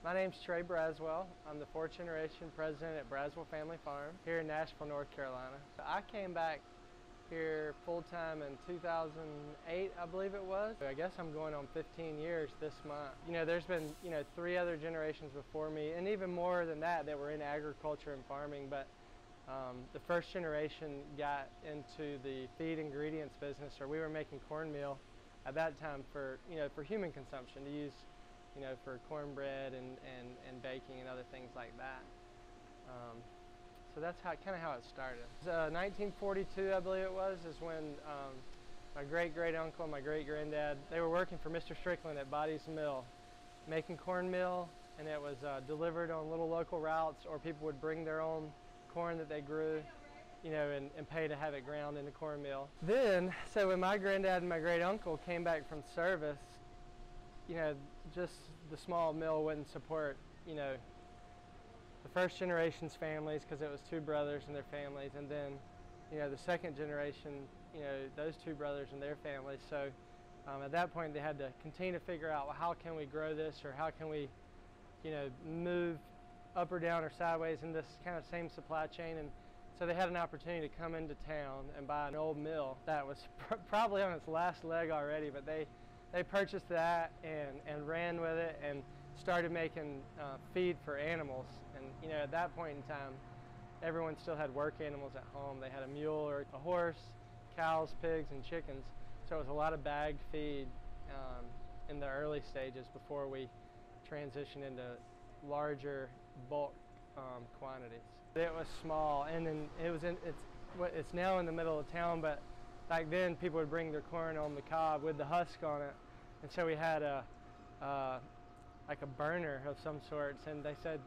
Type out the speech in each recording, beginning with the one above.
My name's Trey Braswell. I'm the fourth generation president at Braswell Family Farms here in Nashville, North Carolina. I came back here full-time in 2008, I believe it was. I guess I'm going on 15 years this month. There's been, 3 other generations before me, and even more than that were in agriculture and farming, but the first generation got into the feed ingredients business, or we were making cornmeal at that time for, for human consumption, to use, for cornbread and baking and other things like that. So that's kind of how it started. 1942, I believe it was, is when my great-great-uncle and my great-granddad, they were working for Mr. Strickland at Body's Mill, making cornmeal, and it was delivered on little local routes, or people would bring their own corn that they grew, and pay to have it ground into cornmeal. Then, so when my granddad and my great-uncle came back from service, just the small mill wouldn't support, the first generation's families, because it was 2 brothers and their families, and then, the second generation, those 2 brothers and their families. So at that point they had to continue to figure out, well, how can we grow this, or how can we, move up or down or sideways in this kind of same supply chain. And so they had an opportunity to come into town and buy an old mill that was probably on its last leg already, but they purchased that and ran with it and started making feed for animals. And at that point in time, everyone still had work animals at home. They had a mule or a horse, cows, pigs, and chickens. So it was a lot of bagged feed in the early stages before we transitioned into larger bulk quantities. It was small, and then it's now in the middle of town, but back then people would bring their corn on the cob with the husk on it, and so we had like a burner of some sorts, and they said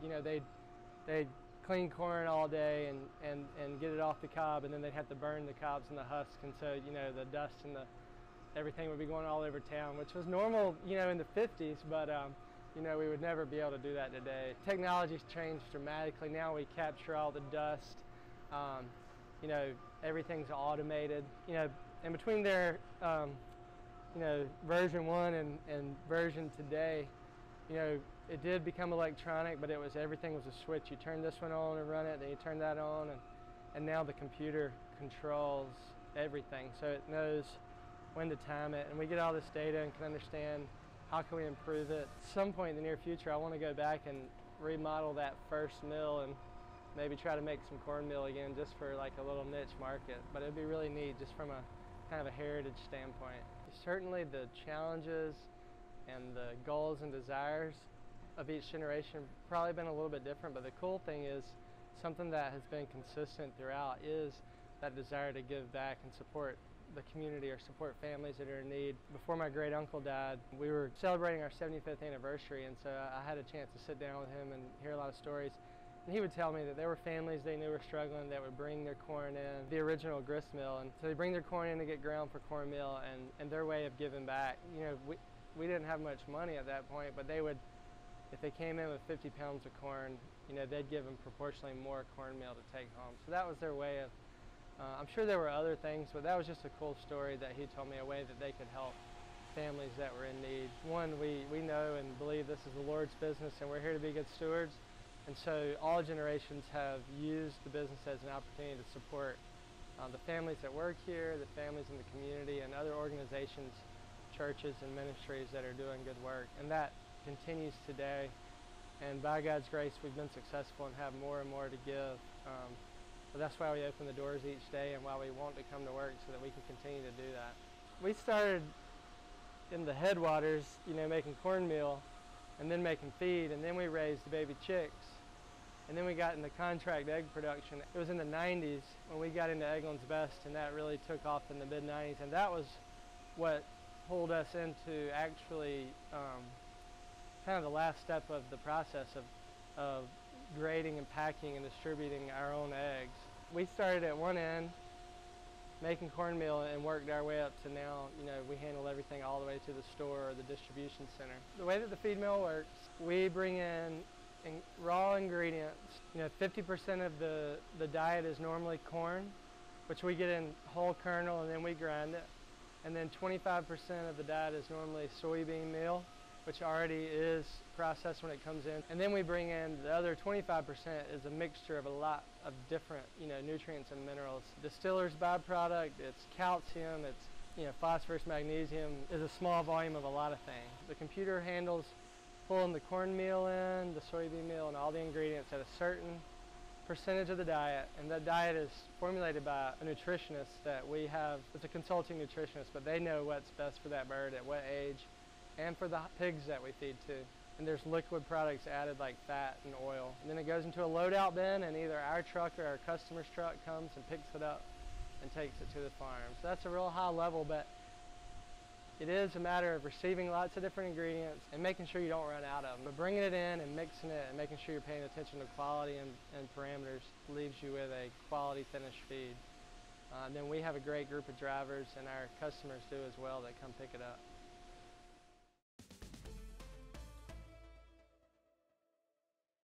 they'd clean corn all day and get it off the cob, and then they'd have to burn the cobs and the husk, and so the dust and everything would be going all over town, which was normal in the 50s, but we would never be able to do that today. Technology's changed dramatically. Now we capture all the dust. Everything's automated. And between their version 1 and version today, it did become electronic, but everything was a switch. You turn this one on and run it, then you turn that on, and now the computer controls everything. So it knows when to time it, and we get all this data and can understand how can we improve it. At some point in the near future, I want to go back and remodel that first mill and maybe try to make some cornmeal again, just for like a little niche market. But it'd be really neat just from a kind of a heritage standpoint. Certainly the challenges and the goals and desires of each generation have probably been a little bit different, but the cool thing is, something that has been consistent throughout is that desire to give back and support the community, or support families that are in need. Before my great uncle died, we were celebrating our 75th anniversary, and so I had a chance to sit down with him and hear a lot of stories. And he would tell me that there were families they knew were struggling that would bring their corn in, the original grist mill, and so they bring their corn in to get ground for cornmeal, and their way of giving back. We didn't have much money at that point, but they would, if they came in with 50 pounds of corn, they'd give them proportionally more cornmeal to take home. So that was their way of, I'm sure there were other things, but that was just a cool story that he told me, a way that they could help families that were in need. One, we know and believe this is the Lord's business, and we're here to be good stewards. And so all generations have used the business as an opportunity to support the families that work here, the families in the community, and other organizations, churches and ministries that are doing good work. And that continues today. And by God's grace, we've been successful and have more and more to give. But that's why we open the doors each day, and why we want to come to work, so that we can continue to do that. We started in the headwaters, making cornmeal, and then making feed, and then we raised the baby chicks. And then we got into contract egg production. It was in the 90s when we got into Eggland's Best, and that really took off in the mid-90s, and that was what pulled us into actually kind of the last step of the process of grading and packing and distributing our own eggs. We started at one end making cornmeal and worked our way up to now, we handle everything all the way to the store or the distribution center. The way that the feed mill works, we bring in raw ingredients. 50% of the diet is normally corn, which we get in whole kernel and then we grind it. And then 25% of the diet is normally soybean meal, which already is processed when it comes in. And then we bring in the other 25% is a mixture of a lot of different, nutrients and minerals. Distiller's byproduct, it's calcium, it's phosphorus, magnesium, is a small volume of a lot of things. The computer handles pulling the cornmeal in, the soybean meal, and all the ingredients at a certain percentage of the diet, and that diet is formulated by a nutritionist that we have. It's a consulting nutritionist, but they know what's best for that bird at what age, and for the pigs that we feed too. And there's liquid products added like fat and oil. And then it goes into a loadout bin, and either our truck or our customer's truck comes and picks it up and takes it to the farm. So that's a real high level, but it is a matter of receiving lots of different ingredients and making sure you don't run out of them. But bringing it in and mixing it and making sure you're paying attention to quality and parameters leaves you with a quality finished feed. And then we have a great group of drivers, and our customers do as well, that come pick it up.